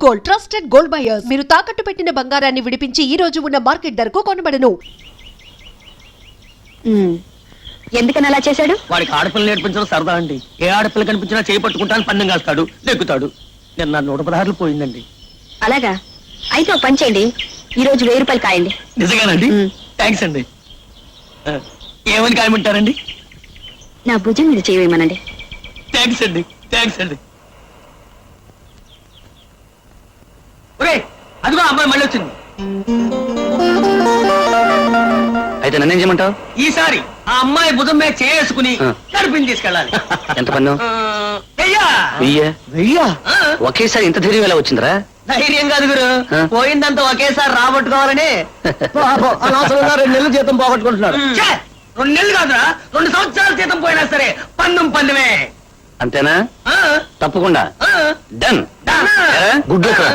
Gold, trusted gold buyers. మీరు తాకట్టు పెట్టిన బంగారాన్ని విడిపించి ఈ రోజు ఉన్న మార్కెట్ ధరకు కొనబడను. ఎందుకని అలా చేశాడు? వాడికి ఆడపిల్ల నేర్పించడం సరదా అండి. ఏ ఆడపిల్ల కనిపించినా చేయి పట్టుకుంటాను, పందెం కాస్తాడు, నెక్కుతాడు. నేను నా 116 పోయిందండి. అలాగా? అయితే ఒక పని చేయండి, ఈ రోజు 1000 రూపాయలు కాయండి. నిజంగానండి? థ్యాంక్స్ అండి. ఏమని కాయమంటారండి? నా భుజం మీద చేయమనండి. థ్యాంక్స్ అండి, థ్యాంక్స్ అండి. ఒరే, అదిగో అమ్మాయి మళ్ళీ వచ్చింది. అయితే నన్నేం చేయమంటావు? ఈసారి ఆ అమ్మాయి భుజం మీద చేసుకుని కడుపుని తీసుకెళ్ళాలి. ఎంత పన్ను? 1000. 1000? ఒకేసారి ఇంత ధైర్యం ఎలా వచ్చిందిరా? ధైర్యం కాదు గురు, పోయిందంతా ఒకేసారి రాబట్టుకోవాలని. అనవసరంగా 2 నెలలు జీతం పోగొట్టుకుంటున్నాడు. 2 నెలలు కాదురా, 2 సంవత్సరాల జీతం పోయినా సరే పందెమే. అంతేనా? తప్పకుండా డన్. Good luck.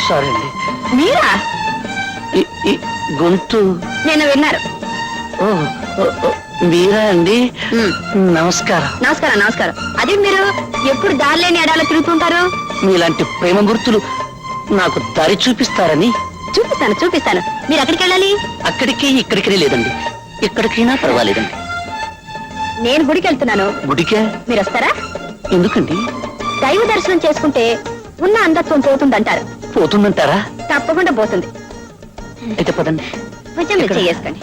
సారీ అండి. మీరా? గొంతు నేను విన్నారు. మీరా అండి? నమస్కారం. నమస్కారం. నమస్కారం. అదే మీరు ఎప్పుడు దారిలేని ఎడాలో తిరుగుతుంటారు? మీలాంటి ప్రేమ గుర్తులు నాకు దారి చూపిస్తారని. చూపిస్తాను, చూపిస్తాను. మీరు ఎక్కడికి వెళ్ళాలి? అక్కడికి ఇక్కడికి లేదండి, ఎక్కడికైనా పర్వాలేదండి. నేను గుడికి వెళ్తున్నాను. గుడికే? మీరు వస్తారా? ఎందుకండి? దైవ దర్శనం చేసుకుంటే ఉన్న అంధత్వం పోతుందంటారు. పోతుందంటారా? తప్పకుండా పోతుంది. అయితే పదండి. భుజం మీద చేసుకోండి.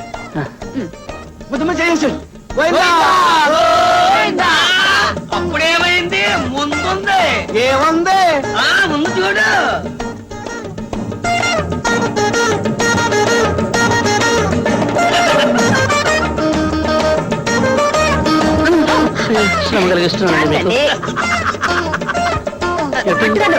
అప్పుడేమైంది? ముందుంది. ఏముంది? ముందు చూడు. శ్రమ కలిగిస్తున్నానండి మీకు. ఏమిటండి?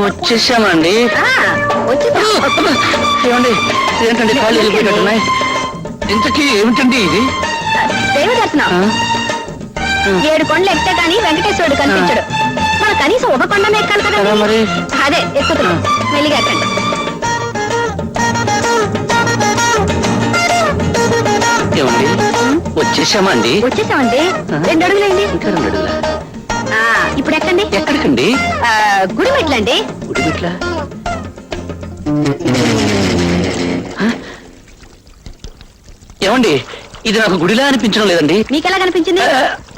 వచ్చేసామండి. ఏమండి, ఏంటండి కాళ్ళు వెళ్ళిపోయినట్టున్నాయి? ఇంతకీ ఏమిటండి ఇది? దైవ దర్శనం. 7 కొండలు ఎక్కితే గానీ వెంకటేశ్వరుడు కనిపించడు. మన కనీసం ఒక కొండ ఎక్కాలి కదా మరి. అదే ఎక్కుతున్నాం. మెల్లిగా ఎక్కండి. ఏమండి, వచ్చేసామండి. వచ్చేసామండి. 2 అడుగులండి. ఇంకా 2 అడుగులా? ఇప్పుడు ఎక్కండి. ఎక్కడికండి? గుడి మెట్లండి. గుడి మెట్లా? ఏమండి, ఇది నాకు గుడిలా అనిపించడం లేదండి. మీకెలా కనిపించింది?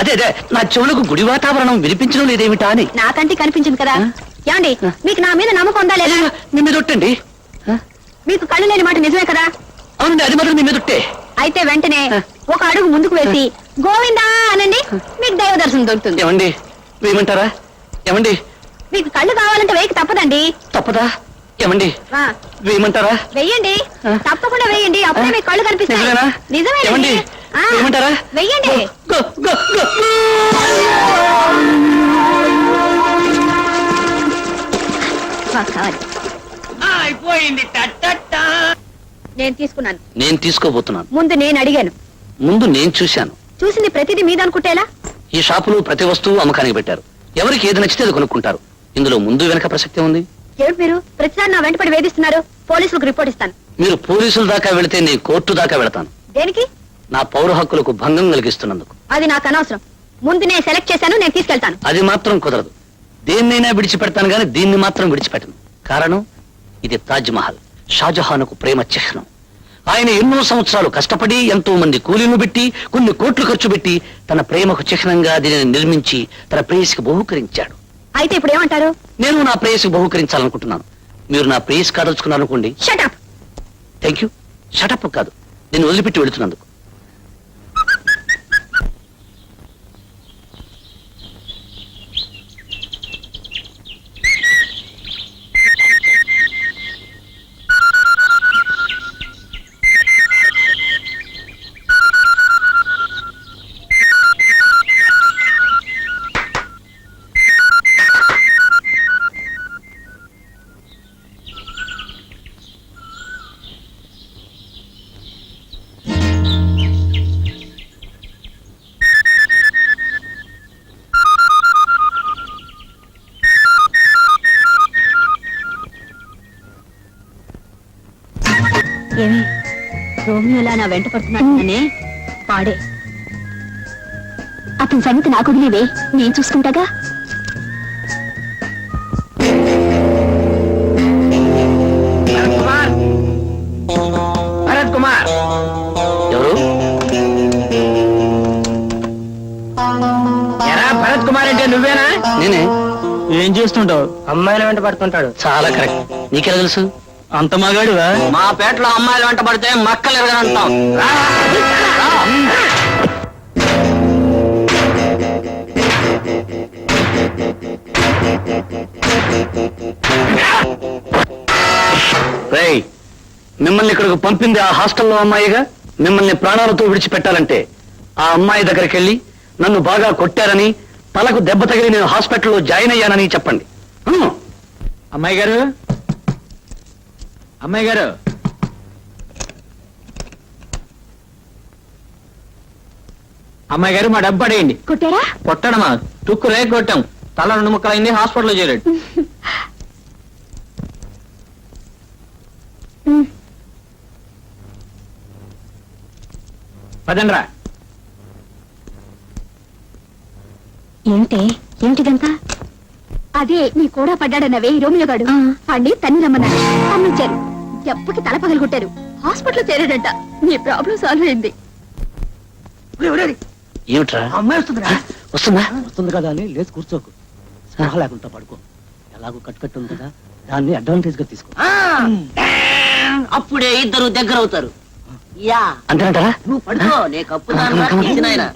అదే అదే, నా చెవులకు గుడి వాతావరణం వినిపించడం లేదేమిటా అని. నాకంటే కనిపించింది కదా. ఏమండి, మీకు నా మీద నమ్మకం ఉందా లేదా? మీ మీద ఒట్టండి. మీకు కళ్ళు లేని మాట నిజమే కదా? అవునండి, అది మాత్రం మీ మీద ఒట్టే. అయితే వెంటనే ఒక అడుగు ముందుకు వేసి గోవిందా అనండి, మీకు దైవ దర్శనం దొరుకుతుంది. ఏమండి, వేయమంటారా? ఏమండి, మీకు కళ్ళు కావాలంటే వేయక తప్పదండి. తప్పదా? ఏమండి, వేయమంటారా? వెయ్యండి, తప్పకుండా వెయ్యండి. అప్పుడే మీకు కళ్ళు కనిపిస్తాయి. నిజమే. వేయమంటారా? వెయ్యండి. అయిపోయింది. నేను తీసుకున్నాను. నేను తీసుకోబోతున్నాను. ముందు నేను అడిగాను. ముందు నేను చూశాను. చూసింది ప్రతిదీ మీద అనుకుంటేలా? ఈ షాపులో ప్రతి వస్తువు అమ్మకానికి పెట్టారు. ఎవరికి ఏది నచ్చితే అది కొనుక్కుంటారు. ఇందులో ముందు వెనక ప్రసక్తి ఉంది. ఏమిటి మీరు ప్రతిసారి నా వెంటపడి వేధిస్తున్నారు? పోలీసులకు రిపోర్ట్ ఇస్తాను. మీరు పోలీసుల దాకా వెళితే నేను కోర్టు దాకా వెళతాను. దేనికి? నా పౌర హక్కులకు భంగం కలిగిస్తున్నందుకు. అది నాకు అనవసరం. ముందు నేను సెలెక్ట్ చేశాను, నేను తీసుకెళ్తాను. అది మాత్రం కుదరదు. దేన్నైనా విడిచిపెడతాను గాని దీన్ని మాత్రం విడిచిపెట్టను. కారణం, ఇది తాజ్ మహల్, షాజహాన్కు ప్రేమ చిహ్నం. ఆయన ఎన్నో సంవత్సరాలు కష్టపడి ఎంతో మంది కూలీలు పెట్టి కొన్ని కోట్లు ఖర్చు పెట్టి తన ప్రేమకు చిహ్నంగా దీనిని నిర్మించి తన ప్రేయసికి బహుకరించాడు. అయితే ఇప్పుడు ఏమంటారు? నేను నా ప్రేయసికి బహుకరించాలనుకుంటున్నాను. మీరు నా ప్రేయసి కాదలుచుకున్నారనుకోండి. షటప్. Thank you. షటప్ కాదు, నేను వదిలిపెట్టి వెళుతున్నందుకు. ఏమి రోమియోలా నా వెంట పడుతున్నాడనే వాడే. అతని సంగతి నాకు వదిలేవే, నేను చూసుకుంటాగా. భరత్ కుమార్ ఎవరు? ఎరా భరత్ కుమార్ అంటే నువ్వేనా? నేనే. ఏం చేస్తుంటావు? అమ్మాయిల వెంట పడుతుంటాడు. చాలా కరెక్ట్. నీకెలా తెలుసు? అంత మగాడువా? మా పేటలో అమ్మాయిలు వెంట పడితే మక్కలు ఎరగనంటాం. రేయ్, మిమ్మల్ని ఇక్కడికి పంపింది ఆ హాస్టల్లో అమ్మాయిగా. మిమ్మల్ని ప్రాణాలతో విడిచిపెట్టాలంటే ఆ అమ్మాయి దగ్గరికి వెళ్ళి నన్ను బాగా కొట్టారని, తలకు దెబ్బ తగిలి నేను హాస్పిటల్లో జాయిన్ అయ్యానని చెప్పండి. అమ్మాయి గారు, అమ్మాయి గారు, అమ్మాయి గారు, మా డబ్బు పడేయండి. కొట్టారా? కొట్టడమా? తుక్కు రేగ కొట్టాం. తల 2 ముక్కలైంది, హాస్పిటల్లో చేరాడు. పదండ్రా. ఏమిటిదంతా? అదే నీ కూడా పడ్డాడన్నవే రోమియో గాడు. వాడిని తన్ని రమ్మన్నాడు, పంపించారు. దెబ్బకి తల పగలు కొట్టారు, హాస్పిటల్ చేరాడంట. నీ ప్రాబ్లం సాల్వ్ అయింది. ఏమిట్రా? అమ్మాయి వస్తుందిరా. వస్తుందా? వస్తుంది కదా అని లేచి కూర్చోకు, స్పృహ లేకుండా పడుకో. ఎలాగో కట్టు ఉంది కదా, దాన్ని అడ్వాంటేజ్ గా తీసుకో. అప్పుడే ఇద్దరు దగ్గర అవుతారు. యా, అంతేనంటారా? నువ్వు పడుకో, నే కప్పు నాయన.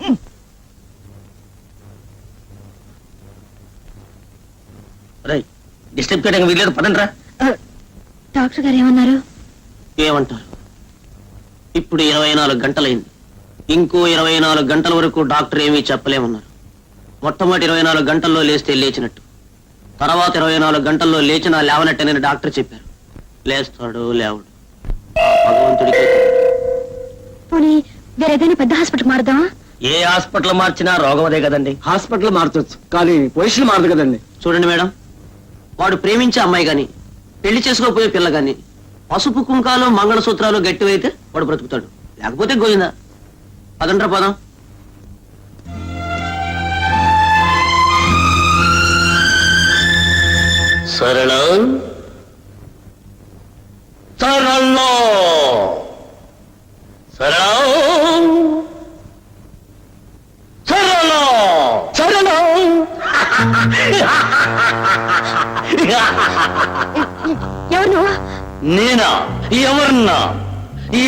డిస్టర్బ్ చేయడానికి వీల్లేదు, పదండ్రా. డాక్టర్ గారు ఏమన్నారు? ఏమంటారు? ఇప్పుడు 24 గంటలైంది. ఇంకో 24 గంటల వరకు డాక్టర్ ఏమీ చెప్పలేమన్నారు. మొట్టమొదటి 24 గంటల్లో లేస్తే లేచినట్టు, తర్వాత 24 గంటల్లో లేచినా లేవనట్టేనని డాక్టర్ చెప్పారు. లేస్తాడు లేవడు, భగవంతుడికి. పోనీ వేరేదైనా పెద్ద హాస్పిటల్ మారుదామా? ఏ హాస్పిటల్ మార్చినా రోగం అదే కదండి. హాస్పిటల్ మార్చొచ్చు, కానీ పొజిషన్ మారదు కదండి. చూడండి మేడం, వాడు ప్రేమించే అమ్మాయి గాని, పెళ్లి చేసుకోపోయే పిల్ల గాని, పసుపు కుంకాలు మంగళసూత్రాలు గట్టివైతే వాడు బ్రతుకుతాడు, లేకపోతే గోయిందా. పదండ్రా పదం. సరళ సరళ సరళ సరళ సరళ. ఎవరు నువ్వు? నేనా? ఎవర్నా?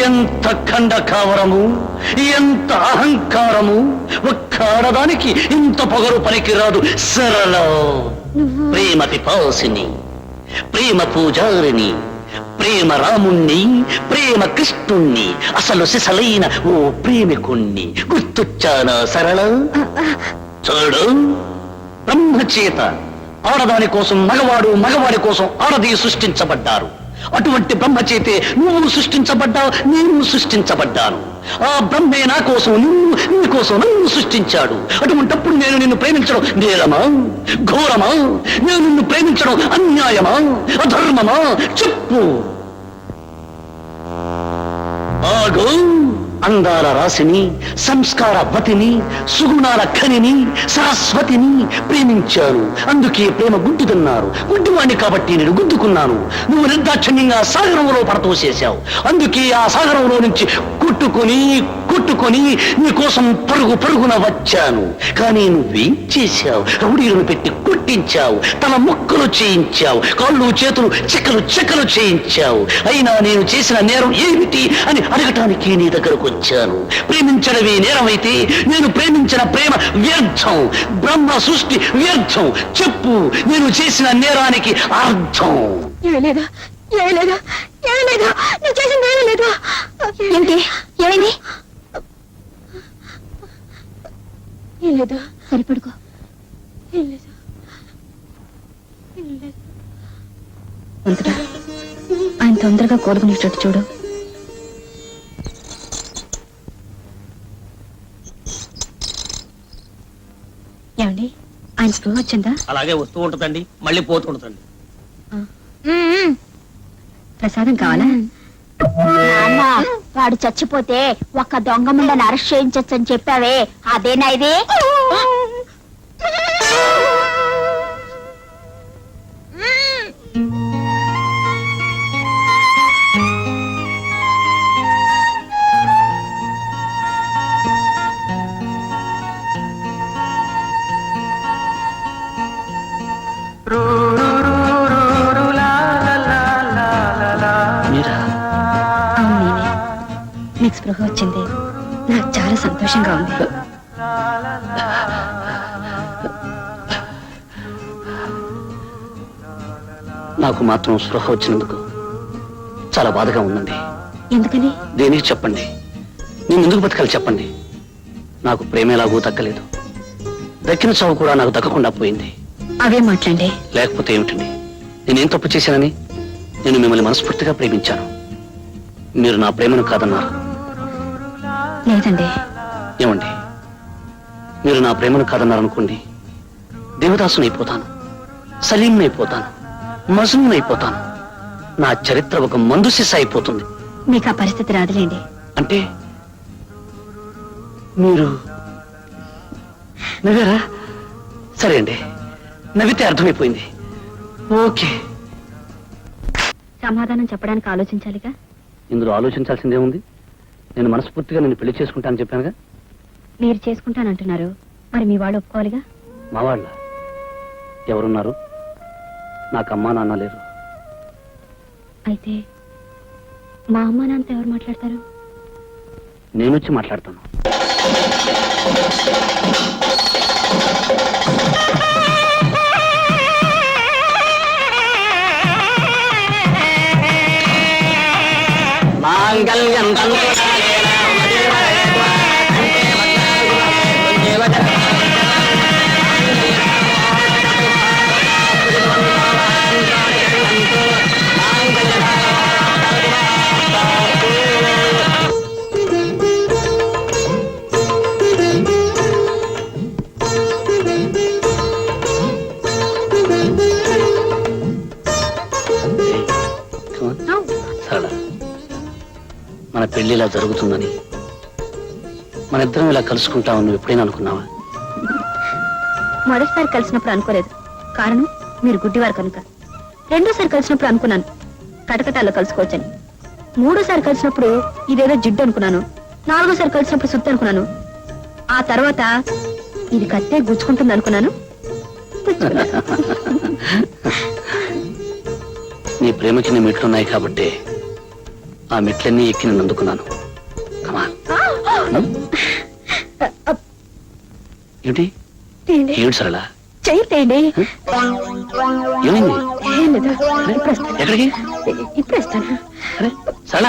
ఎంత ఖండకావరము, ఎంత అహంకారము! ఒక్క ఆడదానికి ఇంత పొగరు పనికిరాదు. సరళ ప్రేమ పిపాసిని, ప్రేమ పూజారిని, ప్రేమ రాముణ్ణి, ప్రేమ కృష్ణుణ్ణి, అసలు సిసలైన ఓ ప్రేమికుణ్ణి. గుర్తొచ్చానా సరళ? చూడు, బ్రహ్మచేత ఆడదాని కోసం మగవాడు, మగవాడి కోసం ఆడది సృష్టించబడ్డారు. అటువంటి బ్రహ్మచేతే నువ్వు సృష్టించబడ్డావు, నేను సృష్టించబడ్డాను. ఆ బ్రహ్మే నా కోసం నువ్వు, నీ కోసం నన్ను సృష్టించాడు. అటువంటప్పుడు నేను నిన్ను ప్రేమించడం నేరమా, ఘోరమా? నేను నిన్ను ప్రేమించడం అన్యాయమా, అధర్మమా? చెప్పు. ఆగు. అందాల రాశిని, సంస్కార వతిని, సుగుణాల ఖనిని, సరస్వతిని ప్రేమించాను. అందుకే ప్రేమ గుడ్డిదన్నారు. గుడ్డివాణ్ణి కాబట్టి నేను గుద్దుకున్నాను. నువ్వు నిర్దాక్షిణ్యంగా సాగరంలో పడతోసేశావు. అందుకే ఆ సాగరంలో నుంచి కొట్టుకొని నీ కోసం పరుగున వచ్చాను. కానీ నువ్వేం చేశావు? రౌడీలను పెట్టి కొట్టించావు, తల ముక్కలు చేయించావు, కాళ్ళు చేతులు చెక్కలు చేయించావు. అయినా నేను చేసిన నేరం ఏమిటి అని అడగటానికి నీ దగ్గరకు వచ్చాను. ప్రేమించడమే నేరమైతే నేను ప్రేమించిన ప్రేమ వ్యర్థం, బ్రహ్మ సృష్టి వ్యర్థం. చెప్పు, నేను చేసిన నేరానికి అర్థం. ఏమీ లేదు, నువ్వు చేసింది ఏమీ లేదు. ఏమిటి? ఏమైంది? ఏం లేదు. సరిపడుకో. ఏం లేదు. ఆయన తొందరగా కోలుకునేటట్టు చూడు. ఏమండి, ఆయన స్పృహ వచ్చిందా? అలాగే వస్తూ ఉంటుందండి, మళ్ళీ పోతుంటుందండి. ప్రసాదం కావాలా? నాన్న వాడు చచ్చిపోతే ఒక్క దొంగ ముండని అరెస్ట్ చేయించొచ్చని చెప్పావే అదేనా ఇది మీరా? అవును నేనే. నీకు స్పృహ వచ్చింది నాకు చాలా సంతోషంగా ఉంది నాకు మాత్రం స్పృహ వచ్చినందుకు చాలా బాధగా ఉందండి. ఎందుకని దేనికి చెప్పండి, నేను ఎందుకు బతకాలి చెప్పండి. నాకు ప్రేమ ఎలాగూ దక్కలేదు, దక్కిన చావు కూడా నాకు దక్కకుండా పోయింది. అవే మాట్లాడండి లేకపోతే ఏమిటండి, నేనేం తప్పు చేశానని? నేను మిమ్మల్ని మనస్ఫూర్తిగా ప్రేమించాను, మీరు నా ప్రేమను కాదన్నారు. లేదండి ఏమండి, మీరు నా ప్రేమను కాదన్నారనుకోండి, దేవదాసుని అయిపోతాను, సలీంని అయిపోతాను, మజ్నూన్ అయిపోతాను. నా చరిత్ర ఒక మందు సిస అయిపోతుంది. మీకు ఆ పరిస్థితి రాదులేండి అంటే మీరు నవ్వారా? సరే అండి, నవ్వితే అర్థమైపోయింది. ఓకే. సమాధానం చెప్పడానికి ఆలోచించాలిగా ఇందులో ఆలోచించాల్సిందే ఉంది. నేను మనస్ఫూర్తిగా నేను పెళ్లి చేసుకుంటానని చెప్పానుగా. మీరు చేసుకుంటానంటున్నారు మరి మీ వాళ్ళు ఒప్పుకోవాలిగా మా వాళ్ళ ఎవరున్నారు? నాకు అమ్మా నాన్న లేరు. అయితే మా అమ్మ నాన్నతో ఎవరు మాట్లాడతారు నేను వచ్చి మాట్లాడతాను. మాంగళ్యం సరళ, మన పెళ్లి ఇలా జరుగుతుందని, మన ఇద్దరం ఇలా కలుసుకుంటామని నువ్వు ఎప్పుడైనా అనుకున్నావా? మొదటిసారి కలిసినప్పుడు అనుకోలేదు, కారణం మీరు గుడ్డివారు కనుక. రెండోసారి కలిసినప్పుడు అనుకున్నాను కటకటాల్లో కలుసుకోవచ్చని. మూడోసారి కలిసినప్పుడు ఇదేదో జిడ్డు అనుకున్నాను. నాలుగోసారి కలిసినప్పుడు సుత్తి అనుకున్నాను. ఆ తర్వాత ఇది కత్తే గుచ్చుకుంటుంది అనుకున్నాను. నీ ప్రేమకి నీ మెట్లున్నాయి కాబట్టి ఆ మెట్లన్నీ ఎక్కి నేను అందుకున్నాను. కమాన్. ఏమిటి ఏమిటి సరళ? చెయ్యండి ఏమైంది? ఎక్కడికి? ఇప్పుడు ఇస్తాను. అరే సరళ,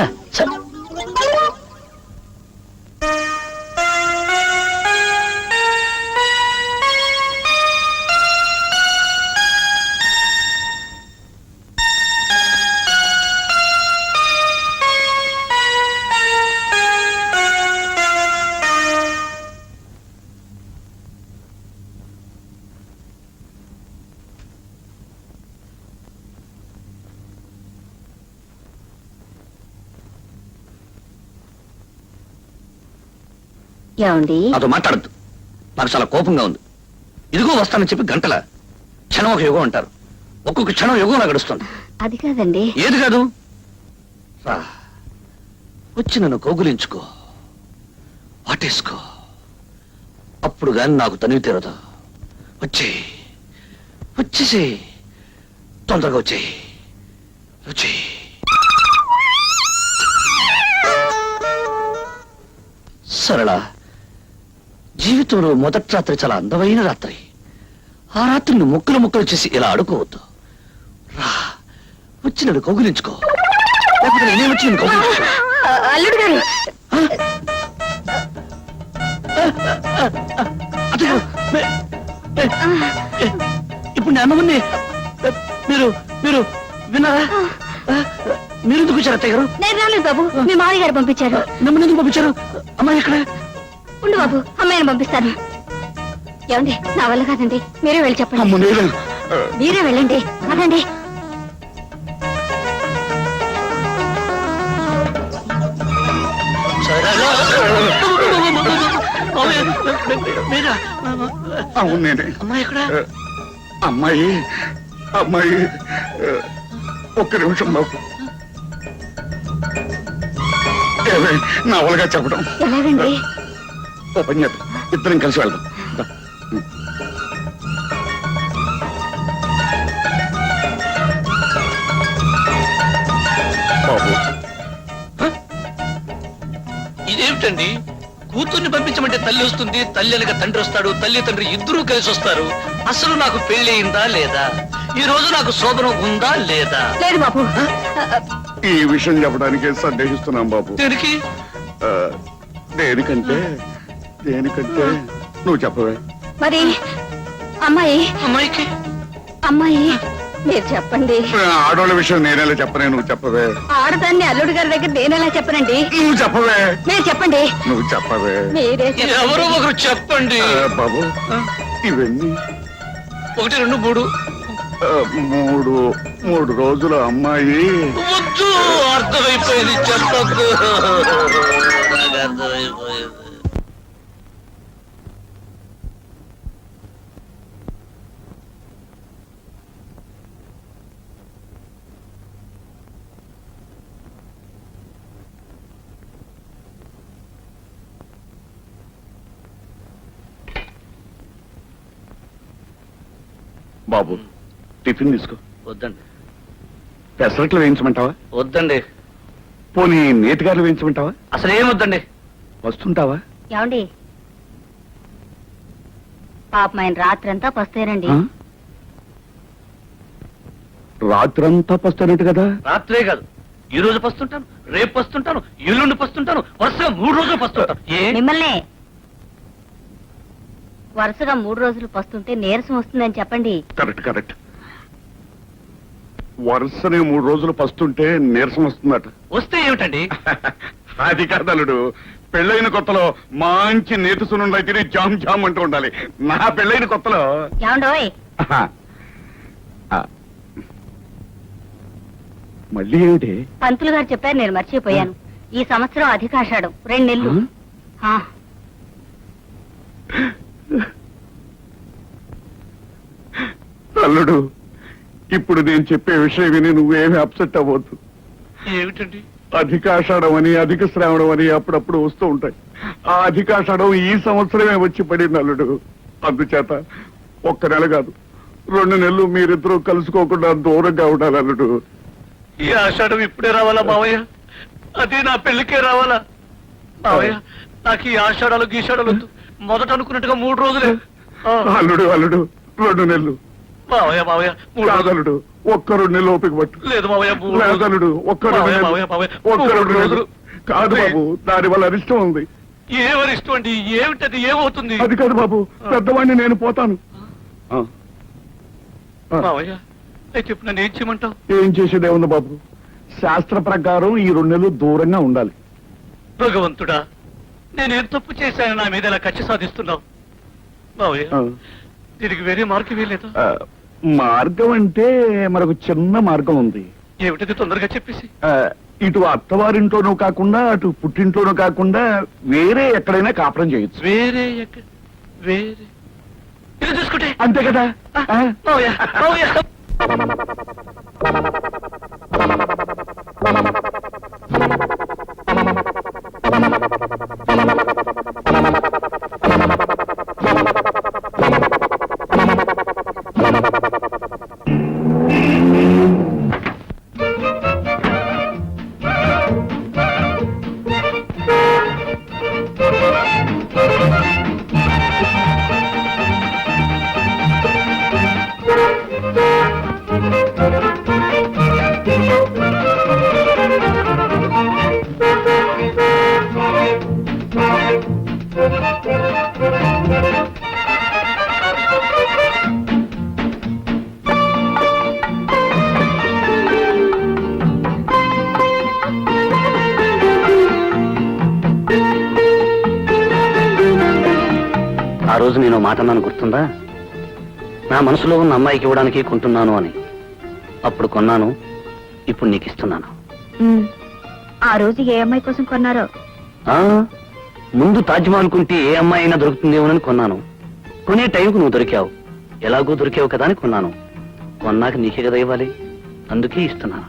ఏమండి నాతో మాట్లాడద్దు, నాకు చాలా కోపంగా ఉంది. ఇదిగో వస్తానని చెప్పి గంటల క్షణం ఒక యుగం అంటారు. ఒక్కొక్క క్షణం యుగంలా గడుస్తుంది. అది కాదండి ఏది కాదు? రా, వచ్చి నన్ను కౌగులించుకో, వాటేసుకో. అప్పుడు గాని నాకు తనివి తీరదు. వచ్చేసి తొందరగా వచ్చేయి. సరళ, జీవితంలో మొదటి రాత్రి చాలా అందమైన రాత్రి. ఆ రాత్రిని ముక్కలు చేసి ఇలా అడుకోవద్దు. రా, వచ్చి నన్ను కౌగులించుకో, లేకపోతే నేనే వచ్చి నేను కౌగులించుకో. అల్లుడు గారు అదిగో, ఇప్పుడు నేను అన్నమని మీరు విన్నారా? మీరు ఎందుకు వచ్చారు అత్తయ్య గారు? నేను రాలేదు బాబు, మీ మామయ్య గారు పంపించారు. నమ్మని ఎందుకు పంపించారు? అమ్మాయి ఎక్కడ? ఉండు బాబు, అమ్మాయిని పంపిస్తాను. ఏమండి, నా వల్ల కాదండి, మీరే వెళ్ళి చెప్పండి. అమ్మ నేను మీరే వెళ్ళండి, అదండి. మీరా అవును నేనే. అమ్మాయి ఎక్కడ? అమ్మాయి అమ్మాయి ఒక్క నిమిషం బాబు. ఏమే, నా వాళ్ళగా చెప్పడం ఎలాగండి? ఓ పని చేద్దాం, ఇద్దరం కలిసి వెళ్దాం. దా. బాబు ఇదేమిటండి? కూతుర్ని పంపించమంటే తల్లి వస్తుంది, తల్లి అనక తండ్రి వస్తాడు, తల్లి తండ్రి ఇద్దరూ కలిసి వస్తారు. అసలు నాకు పెళ్లి అయిందా లేదా? ఈ రోజు నాకు శోభనం ఉందా లేదా? లేదు బాబు. ఈ విషయం చెప్పడానికే సందేహిస్తున్నాం బాబు. దేనికి? ఆ, దేనికంటే నువ్వు చెప్పవే. మరి అమ్మాయి అమ్మాయికి అమ్మాయి మీరు చెప్పండి. ఆడవాళ్ళ విషయం నేనేలా చెప్పనే, నువ్వు చెప్పవే. ఆడదాన్ని అల్లుడు గారి దగ్గర నేనెలా చెప్పనండి? నువ్వు చెప్పవే. మీరు చెప్పండి. నువ్వు చెప్పవే. మీరే ఎవరో ఒకరు చెప్పండి. బాబు ఇవన్నీ 1, 2, 3. మూడు రోజుల అమ్మాయి. వద్దు, అర్థమైపోయింది, చెప్పకు. నాకు అర్థమైపోయింది. బాబు టిఫిన్ తీసుకో. వద్దండి. పెసరట్లు వేయించమంటావా? వద్దండి. పోనీ నేతిగారులు వేయించమంటావా? అసలు ఏం వద్దండి. వస్తుంటావా? ఏమండి? పాపం ఆయన రాత్రంతా పస్తేనండి. ఆ? రాత్రంతా పస్తానట్టు కదా. రాత్రే కాదు, ఈ రోజు పస్తుంటాను, రేపు పస్తుంటాను, ఎల్లుండి పస్తుంటాను, వరుసగా 3 రోజులు పస్తుంటాను. ఏ? మిమ్మల్నే వరుసగా 3 రోజులు పస్తుంటే నీరసం వస్తుందని చెప్పండి. కరెక్ట్. వరుసనే 3 రోజులు పస్తుంటే నీరసం వస్తుందట. వస్తే ఏమిటండి? అది కాదలుడు, పెళ్ళైన కొత్తలో మంచి నేతి సున్నుండై తిని జామ్ జామ్ అంటూ ఉండాలి. నా పెళ్ళైన కొత్తలో ఏమండోయ్? ఆహా. ఆ. మళ్ళీ ఏమిటి? పంతులు గారు చెప్పారు, నేను మర్చిపోయాను. ఈ సంవత్సరం అధికాషాఢం 2 నెలలు. ఆ, అల్లుడు, ఇప్పుడు నేను చెప్పే విషయం విని నువ్వేమి అప్సెట్ అవ్వద్దు. ఏమిటండి? అధికాషాఢం అని అధిక శ్రావణం అని అప్పుడప్పుడు వస్తూ ఉంటాయి. ఆ అధికాషాఢం ఈ సంవత్సరమే వచ్చి పడింది అల్లుడు. అందుచేత 1 నెల కాదు, 2 నెలలు మీరిద్దరూ కలుసుకోకుండా దూరంగా ఉండాలి అల్లుడు. ఈ ఆషాఢం ఇప్పుడే రావాలా మావయ్య? అది నా పెళ్లికే రావాలా? మావయ్య, నాకు ఈ ఆషాఢాలు గీషాఢాలు వద్దు. మొదట అనుకున్నట్టుగా 3 రోజులే. ఆ. అల్లుడు 2 నెలలు మావయ్య 3 రోజులు. కాదలుడు, 1-2 నెలలు ఓపిక పట్టు. లేదు మావయ్య, 3 రోజులు. లేదలుడు, 1-2 మావయ్య, నెలలు. మావయ్య, మావయ్య, 1-2 3 నెలలు రోజులు. కాదు బాబు, దాని వల్ల అరిష్టం ఉంది. ఏమని ఇష్టం అండి? ఏమిటది? ఏమవుతుంది? అది కాదు బాబు, పెద్దవాడిని నేను పోతాను. ఆ. ఆ. మావయ్య, అయితే ఇప్పుడు నన్ను ఏం చేయమంటావు? ఏం చేసేదే ఉంది బాబు, శాస్త్ర ప్రకారం ఈ 2 నెలలు దూరంగా ఉండాలి. భగవంతుడా, నేనేం తప్పు చేశాను నా మీద ఇలా కక్ష సాధిస్తున్నావు? మావయ్య, ఆ. దీనికి వేరే మార్గం వేయలేదా? ఆ, మార్గం అంటే మనకు చిన్న మార్గం ఉంది. ఏమిటది? తొందరగా చెప్పేసి. ఆ, ఇటు అత్తవారింట్లోనూ కాకుండా అటు పుట్టింట్లోనూ కాకుండా వేరే ఎక్కడైనా కాపురం చేయొచ్చు. వేరే వేరే ఇది చూసుకుంటే అంతే కదా. ఆ? మావయ్య, మావయ్య. ఆ రోజు నేను మాట అన్నాను, గుర్తుందా? నా మనసులో ఉన్న అమ్మాయికి ఇవ్వడానికి కొంటున్నాను అని. అప్పుడు కొన్నాను, ఇప్పుడు నీకు ఇస్తున్నాను. ఆ రోజు ఏ అమ్మాయి కోసం కొన్నారో? ఆ, ముందు తాజ్మహల్ కుంటే ఏ అమ్మాయి అయినా దొరుకుతుందేమోనని కొన్నాను. కొనే టైంకు నువ్వు దొరికావు. ఎలాగో దొరికావు కదా అని కొన్నాను. కొన్నాక నీకే కదా ఇవ్వాలి, అందుకే ఇస్తున్నాను.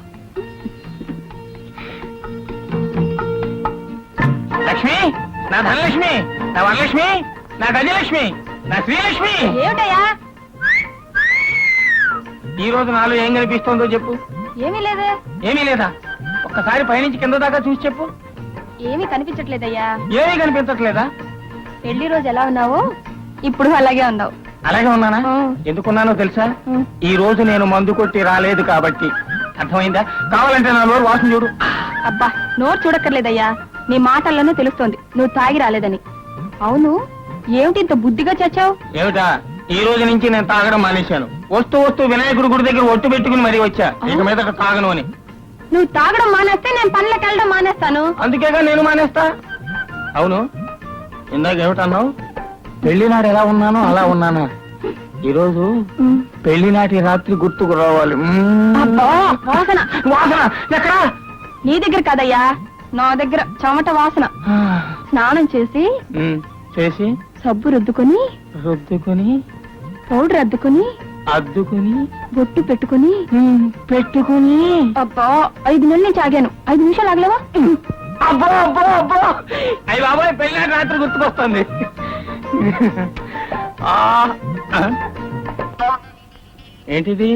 లక్ష్మి, నా ధనలక్ష్మి, నా వరలక్ష్మి, నా గజలక్ష్మి, నా శ్రీలక్ష్మి. ఏమిటయ్యా? ఈ రోజు నాలో ఏం కనిపిస్తోందో చెప్పు. ఏమీ లేదే. ఏమీ లేదా? ఒక్కసారి పైనుంచి కింద దాకా చూసి చెప్పు. ఏమీ కనిపించట్లేదయ్యా. ఏమీ కనిపించట్లేదా? పెళ్లి రోజు ఎలా ఉన్నావు, ఇప్పుడు అలాగే ఉన్నావు. అలాగే ఉన్నానా? ఎందుకున్నానో తెలుసా? ఈ రోజు నేను మందు కొట్టి రాలేదు కాబట్టి. అర్థమైందా? కావాలంటే నా నోరు వాసన చూడు. అబ్బా, నోరు చూడక్కర్లేదయ్యా, నీ మాటల్లోనే తెలుస్తోంది నువ్వు తాగి రాలేదని. అవును, ఏమిటి ఇంత బుద్ధిగా చచ్చావు? ఏమిటా? ఈ రోజు నుంచి నేను తాగడం మానేశాను. వస్తూ వినాయకుడి గుడి దగ్గర ఒట్టు పెట్టుకుని మరీ వచ్చా, ఇక మీద తాగను అని. నువ్వు తాగడం మానేస్తే నేను పనులకు వెళ్ళడం మానేస్తాను. అందుకేగా నేను మానేస్తా. అవును, ఇందాక ఏమిటన్నావు? పెళ్లి నాడు ఎలా ఉన్నానో అలా ఉన్నానా? ఈరోజు పెళ్లి నాటి రాత్రి గుర్తుకు రావాలి. అబ్బా, వాసన. వాసన ఎక్కడా? నీ దగ్గర కాదయ్యా, నా దగ్గర చెమట వాసన. స్నానం చేసి చేసి సబ్బు రుద్దుకొని పౌడర్ అద్దుకొని బొట్టు పెట్టుకొని అబ్బా 5 నెలల నుంచి ఆగాను. 5 నిమిషాలు ఆగలేవా? అబ్బో అయ్యి బాబాయ్, పెళ్లి నాటి రాత్రి గుర్తుకొస్తుంది. ఏంటిది?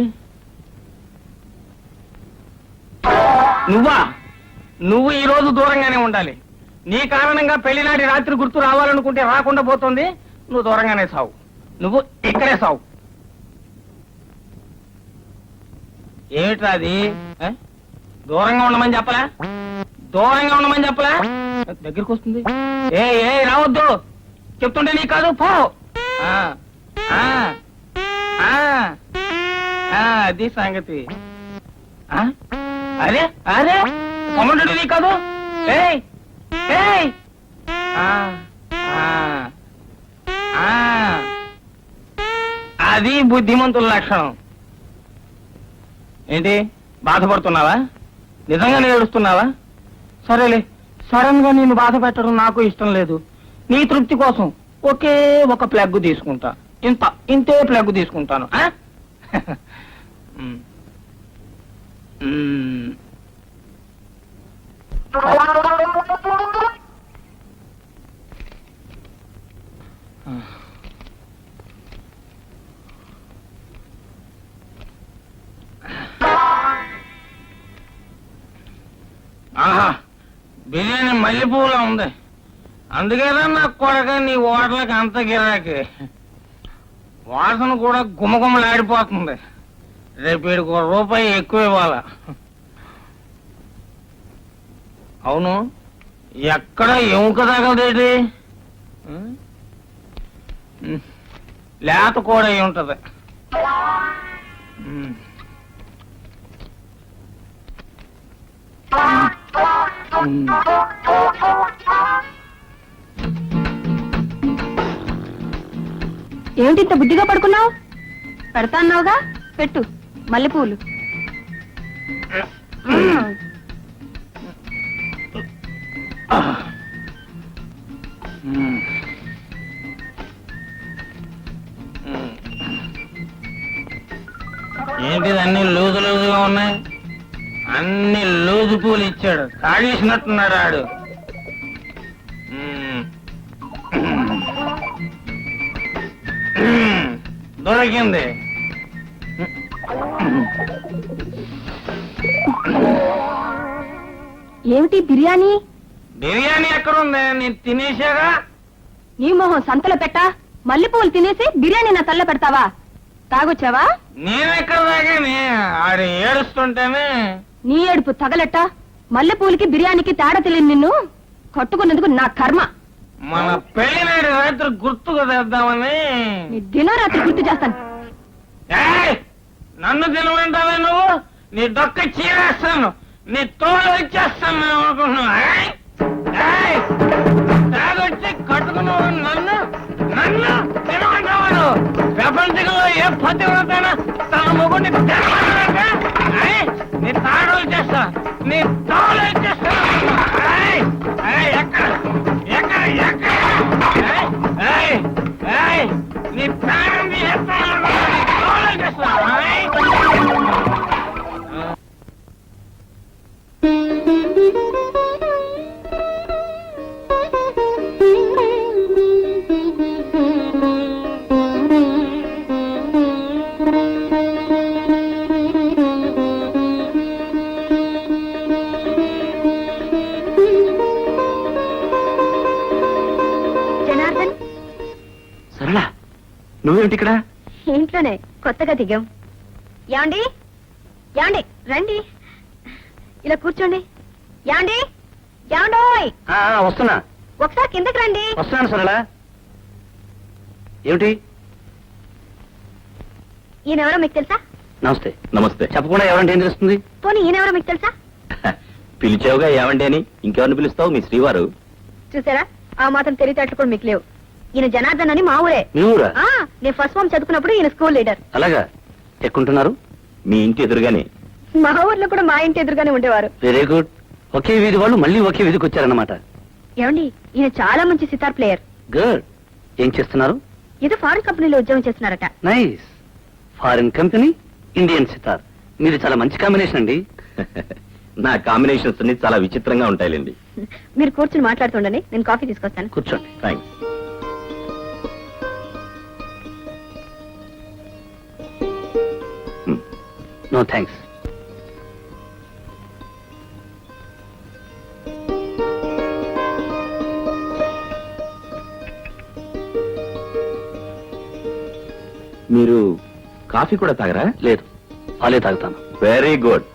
నువ్వు ఈ రోజు దూరంగానే ఉండాలి. నీ కారణంగా పెళ్లినాటి రాత్రి గుర్తు రావాలనుకుంటే రాకుండా పోతుంది. నువ్వు దూరంగానే సావు. నువ్వు ఇక్కడే సావు. ఏమిట్రా అది? దూరంగా ఉండమని చెప్పలా? దగ్గరికి వస్తుంది. ఏ రావద్దు చెప్తుంటే నీకు కాదు, పో. అది సంగతి. అరే కమంటే నీకు కాదు. అది బుద్ధిమంతుల లక్షణం. ఏంటి, బాధపడుతున్నావా? నిజంగానే ఏడుస్తున్నావా? సరేలే, సడన్ గా నేను బాధ పెట్టడం నాకు ఇష్టం లేదు. నీ తృప్తి కోసం ఒకే ఒక ప్లగ్ తీసుకుంటా. ఇంతే ప్లగ్ తీసుకుంటాను. ఆహా, బిర్యానీ మల్లెపూలా ఉంది. అందుకేనా నాకు కొడక నీ ఓటలకి అంత గిరాకి. వాసన కూడా గుమగుమలాడిపోతుంది. రేపు వీడికి ₹1 ఎక్కువ ఇవ్వాలా? అవును, ఎక్కడ ఎముక తగలదేటి? లేత కూడా అయి ఉంటది. ఏమిటి ఇంత బుద్ధిగా పడుకున్నావు? పెడతా అన్నావుగా, పెట్టు మల్లెపూలు. ఏంటిది అన్ని లూజుగా ఉన్నాయి? అన్ని లూజు పూలు ఇచ్చాడు, కాడేసినట్టున్నాడు ఆడు. దొరికింది. ఏమిటి బిర్యానీ? బిర్యానీ ఎక్కడుంది? నేను తినేసాగా. నీ మొహం సంతలో పెట్టా, మల్లెపూలు తినేసి బిర్యానీ నా తల్ల పెడతావా? తాగొచ్చావా? నేనెక్కడ తాగాని? ఆడు ఏడుస్తుంటేనే. నీ ఏడుపు తగలెట్ట. మల్లెపూలకి బిర్యానీకి తేడా తెలియదు నిన్ను కట్టుకున్నందుకు నా కర్మ. మన పెళ్లి నాటి రాత్రి గుర్తుకు తెద్దామని. నీ దినరాత్రి గుర్తు చేస్తాను. నన్ను తినమంటావా నువ్వు? నీ డొక్క చీరేస్తాను, నీ తోలు వచ్చేస్తాను అనుకుంటున్నావు. తాగొచ్చి కట్టుకున్నావు నన్ను తినమంటావా నువ్వు? ప్రపంచంలో ఏ పతివ్రతైనా తన మొగుడిని తినమంటావా? నీ తాడోలు చేస్తా, నీ తోలు వచ్చేస్తా. నీ నువ్వేమిటి ఇక్కడ? ఇంట్లోనే కొత్తగా దిగాం. యాండి యాండి రండి, ఇలా కూర్చోండి. యాండి యాండోయ్, వస్తున్నా ఒకసారి కిందకి రండి. వస్తున్నాను సరళ. ఏమిటి? ఈయనెవరో మీకు తెలుసా? నమస్తే. నమస్తే. చెప్పకుండా ఎవరంటే ఏం తెలుస్తుంది? పోనీ ఈయనెవరో మీకు తెలుసా? పిలిచావుగా ఏమండి అని, ఇంకెవరిని పిలుస్తావు? మీ శ్రీవారు. చూసారా, ఆ మాత్రం తెలివితేటలు కూడా మీకు లేవు. ఈయన జనార్దన్ అని మా ఊరే. మీ ఊరా? నేను ఫస్ట్ ఫార్మ్ చదువుకున్నప్పుడు ఈయన స్కూల్ లీడర్. అలాగా? ఎక్కుంటున్నారు? మీ ఇంటి ఎదురుగానే. మా ఊర్లో కూడా మా ఇంటి ఎదురుగానే ఉండేవారు. Very good. ఒకే వీధి వాళ్ళు మళ్ళీ ఒకే వీధికి వచ్చారన్నమాట. ఏమండి, ఈయన చాలా మంచి సితార్ ప్లేయర్. గుడ్. ఏం చేస్తున్నారు? ఏదో ఫారెన్ కంపెనీలో ఉద్యోగం చేస్తున్నారట. Nice. Foreign company, Indian sitar. మీరు చాలా మంచి కాంబినేషన్ అండి. నా కాంబినేషన్స్ అన్ని చాలా విచిత్రంగా ఉంటాయిలేండి. మీరు కూర్చుని మాట్లాడుతుండని, నేను కాఫీ తీసుకొస్తాను. కూర్చోండి. థ్యాంక్స్. No thanks. మీరు కాఫీ కూడా తాగరా? లేదు, పాలే తాగుతాను. Very good.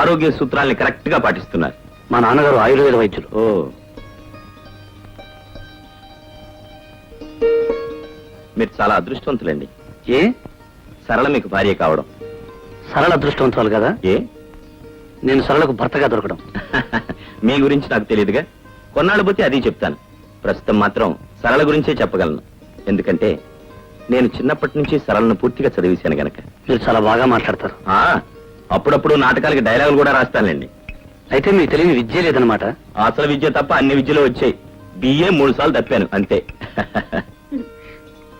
ఆరోగ్య సూత్రాల్ని కరెక్ట్ గా పాటిస్తున్నారు. మా నాన్నగారు ఆయుర్వేద వైద్యులు. ఓ, మీరు చాలా అదృష్టవంతులండి. ఏ? సరళ మీకు భార్య కావడం. సరళ అదృష్టవంతురాలు కదా? ఏ? నేను సరళకు భర్తగా దొరకడం. మీ గురించి నాకు తెలియదుగా. కొన్నాళ్ళు పోతే అది చెప్తాను. ప్రస్తుతం మాత్రం సరళ గురించే చెప్పగలను. ఎందుకంటే నేను చిన్నప్పటి నుంచి సరళను పూర్తిగా చదివేశాను గనక. మీరు చాలా బాగా మాట్లాడతారు. అప్పుడప్పుడు నాటకాలకి డైలాగులు కూడా రాస్తానండి. అయితే మీకు తెలియని విద్య లేదనమాట. అసలు విద్య తప్ప అన్ని విద్యలు వచ్చాయి. బిఏ 3 సార్లు తప్పాను అంతే.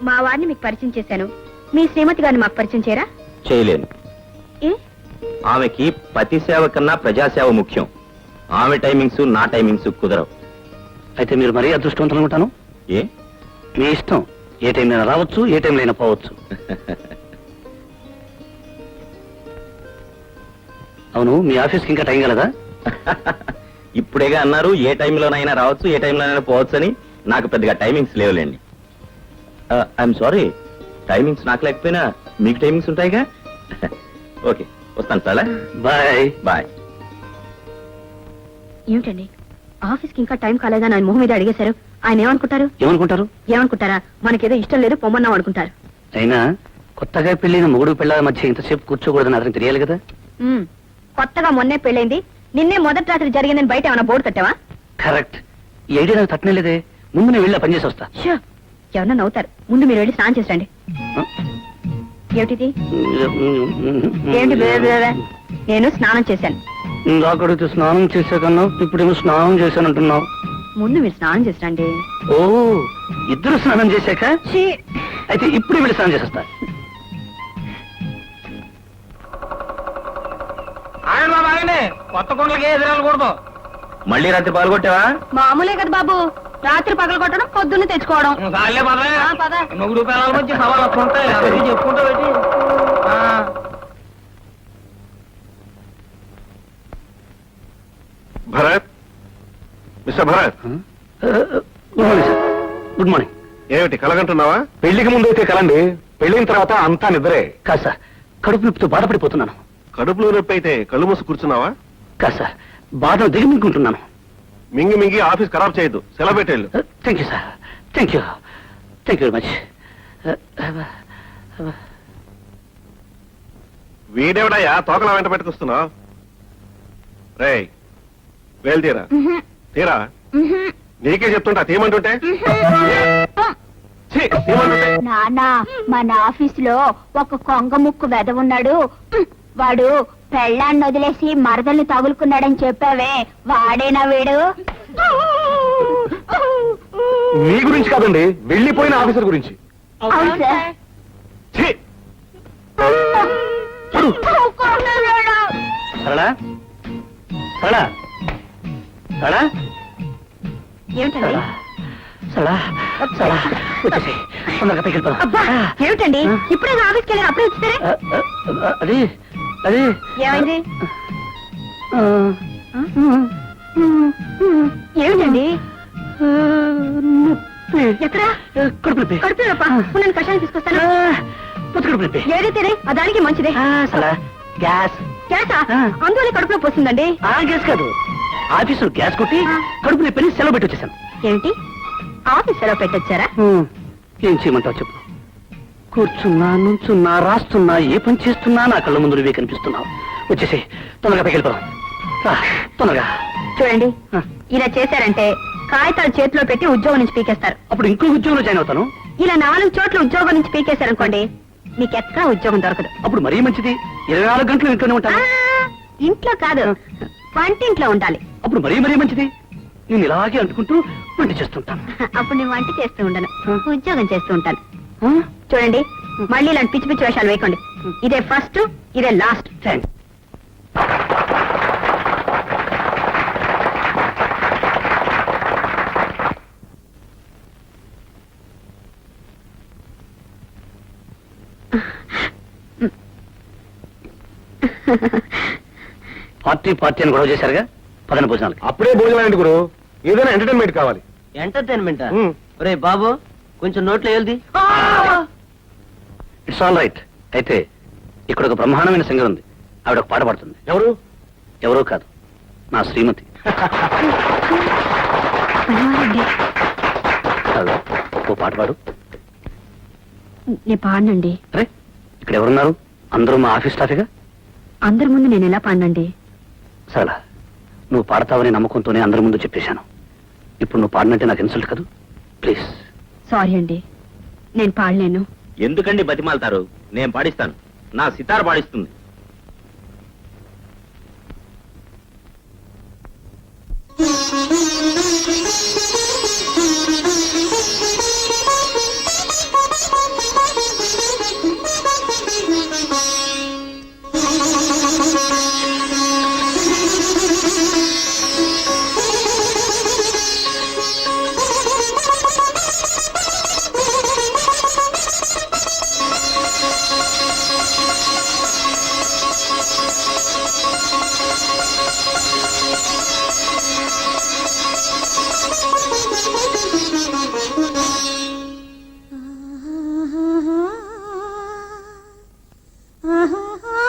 మా వారిని మీకు పరిచయం చేశాను. మీ శ్రీమతి గారిని మాకు పరిచయం చేయరా? చేయలేను. ఏ? ఆమెకి పతి సేవ కన్నా ప్రజాసేవ ముఖ్యం. ఆమె టైమింగ్స్ నా టైమింగ్స్ కుదరవు. అయితే మీరు మరీ అదృష్టవంతులు అనుకుంటాను. ఏ? మీ ఇష్టం. ఏ టైంలో రావచ్చు, ఏ టైంలో అయినా పోవచ్చు. అవును, మీ ఆఫీస్కి ఇంకా టైం కలదా? ఇప్పుడేగా అన్నారు ఏ టైంలోనైనా రావచ్చు, ఏ టైంలోనైనా పోవచ్చు అని. నాకు పెద్దగా టైమింగ్స్ లేవులేండి. ఐఎమ్ సారీ, టైమింగ్స్ నాకు లేకపోయినా మీకు టైమింగ్స్ ఉంటాయిగా. ఓకే, వస్తాను సార్. బాయ్. బాయ్. ఏమిటండి, ఆఫీస్కి ఇంకా టైం కాలేదని ఆయన మొహం మీద అడిగేశారు. ఆయన ఏమనుకుంటారు? ఏమనుకుంటారా? మనకేదో ఇష్టం లేదు, పొమ్మన్నాం అనుకుంటారు. అయినా కొత్తగా పెళ్లిన మొగుడు పిల్లల మధ్య ఇంతసేపు కూర్చోకూడదని అతనికి తెలియాలి కదా. కొత్తగా మొన్నే పెళ్ళైంది, నిన్నే మొదటి రాత్రి జరిగిందని బయట ఏమైనా బోర్డు కట్టావా? కరెక్ట్. ఈ ఐడియా నాకు తట్టనేలేదే. ముందు నేను వెళ్ళి పనిచేసి వస్తా. ఎవరన్నా నవ్వుతారు. ముందు మీరు వెళ్ళి స్నానం చేసండి. ఏమిటిది? ఏంటి బేబే? నేను స్నానం చేశాను. ఇందాకడితే స్నానం చేశాకన్నా ఇప్పుడేమో స్నానం చేశానంటున్నావు. ముందు మీరు స్నానం చేసండి. ఓ, ఇద్దరు స్నానం చేశాక? అయితే ఇప్పుడు వెళ్ళి స్నానం చేసేస్తా. ఆయన బాబు ఆగండి, కొత్త కొండలకి ఎదురాలకూడదు. మళ్ళీ రాత్రి పాల్గొట్టావా? మామూలే కదా బాబు, రాత్రి పగలు కొట్టడం, పొద్దున్న తెచ్చుకోవడం. సార్లే పద. మొగుడు పిల్లల మధ్య సవాలు వస్తుంటాయి, అవి చెప్పుకుంటా పెట్టి. Bharat, mister Bharat, good morning sir. Good morning. ఏమిటి కలగంటున్నావా? పెళ్లికి ముందు అయితే కలండి, పెళ్లిన తర్వాత అంతా నిద్రే. కాదు సార్, కడుపు నొప్పితో బాధపడిపోతున్నాను. కడుపులో నొప్పి అయితే కళ్ళు మూసి కూర్చున్నావా? కాదు సార్, బాధను దిగమింగుకుంటున్నాను. మింగి మింగి ఆఫీస్ ఖరాబ్ చేయొద్దు, సెలవు పెట్టేళ్ళు. Thank you sir. Thank you very much. వీడెవడయ్యా తోకలా వెంట పెట్టుకొస్తున్నావు? రేయ్, వేలు తీరా. తీరా. నీకే చెప్తుంటా తీయమంటుంటే. ఛీ, తీయమంటుంటే. నానా, మన ఆఫీసులో ఒక కొంగ ముక్కు వెద ఉన్నాడు. వాడు పెళ్ళాన్ని వదిలేసి మరదల్ని తగులుకున్నాడని చెప్పావే, వాడేనా వీడు? నీ గురించి కాదండి, వెళ్ళిపోయిన ఆఫీసర్ గురించి. అవును సార్. ఛీ, సరళా, సరళా, సరళా, ఏమిటండి? సరళా, సరళా, వచ్చేసేయ్. తొందరగా పైకి వెళ్ళిపోదాం. అబ్బా, ఏమిటండి ఇప్పుడే ఆఫీస్కి వెళ్ళి అప్పుడే వచ్చారే? అది అది ఏమైంది? ఏమిటండి? ఎక్కడా కడుపు నొప్పి కడుపు నొప్పా? నేను కషాయం తీసుకొస్తాను. పొత్తు కడుపు నొప్పి ఏదైతే ఆ దానికి మంచిదే. అసలు గ్యాస్ గ్యాసా? అందువల్ల కడుపులో పోస్తుందండి. గ్యాస్ కాదు, ఆఫీసులో గ్యాస్ కొట్టి కడుపు నొప్పి సెలవు పెట్టి వచ్చేసాను. ఏమిటి ఆఫీస్ సెలవు పెట్టొచ్చారా? ఏం చేయమంటావు చెప్పు. కూర్చున్నా, నుంచున్నా, రాస్తున్నా, ఏ పని చేస్తున్నా నా కళ్ళ ముందు నువ్వే కనిపిస్తున్నావు. వచ్చేసి తొందరగా పైకి వెళ్ళిపోదాం. తొందరగా. చూడండి, ఇలా చేశారంటే కాగితాలు చేతిలో పెట్టి ఉద్యోగం నుంచి పీకేస్తారు. అప్పుడు ఇంకో ఉద్యోగంలో జాయిన్ అవుతాను. ఇలా 4 చోట్ల ఉద్యోగం నుంచి పీకేశారనుకోండి, మీకు ఎక్కడ ఉద్యోగం దొరకదు. అప్పుడు మరీ మంచిది, 24 గంటలు ఇంట్లోనే ఉంటాను. ఇంట్లో కాదు, వంటింట్లో ఉండాలి. అప్పుడు మరీ మంచిది, నేను ఇలాగే అంటుకుంటూ వంట చేస్తుంటాను. అప్పుడు నేను వంట చేస్తూ ఉండను, ఉద్యోగం చేస్తూ ఉంటాను. చూడండి, మళ్ళీ ఇలాంటి పిచ్చి పిచ్చి వేషాలు వేయకండి. ఇదే ఫస్ట్, ఇదే లాస్ట్. థ్యాంక్స్. పార్టీ అని గొడవ చేశారుగా, పదన భోజనాలకి. అప్పుడే భోజనం గురు, ఏదైనా ఎంటర్టైన్మెంట్ కావాలి. ఎంటర్టైన్మెంట్ రే బాబు, కొంచెం నోట్లో వెళ్ది. It's all right. అయితే ఇక్కడ ఒక బ్రహ్మాండమైన సింగర్ ఉంది, ఆవిడ ఒక పాట పాడుతుంది. ఎవరు? ఎవరో కాదు, నా శ్రీమతి. హలో, ఓ పాట పాడు. నేను పాడనండి. అరే, ఇక్కడ ఎవరున్నారు? అందరూ మా ఆఫీస్ స్టాఫేగా. అందరి ముందు నేను ఎలా పాడనండి? సరే, నువ్వు పాడతావని నమ్మకంతోనే అందరి ముందు చెప్పేశాను. ఇప్పుడు నువ్వు పాడినంటే నాకు ఇన్సల్ట్ కదా, ప్లీజ్. సారీ అండి, నేను పాడలేను. ఎందుకండి బతిమాలతారు? నేను పాడిస్తాను, నా సితార్ పాడిస్తుంది.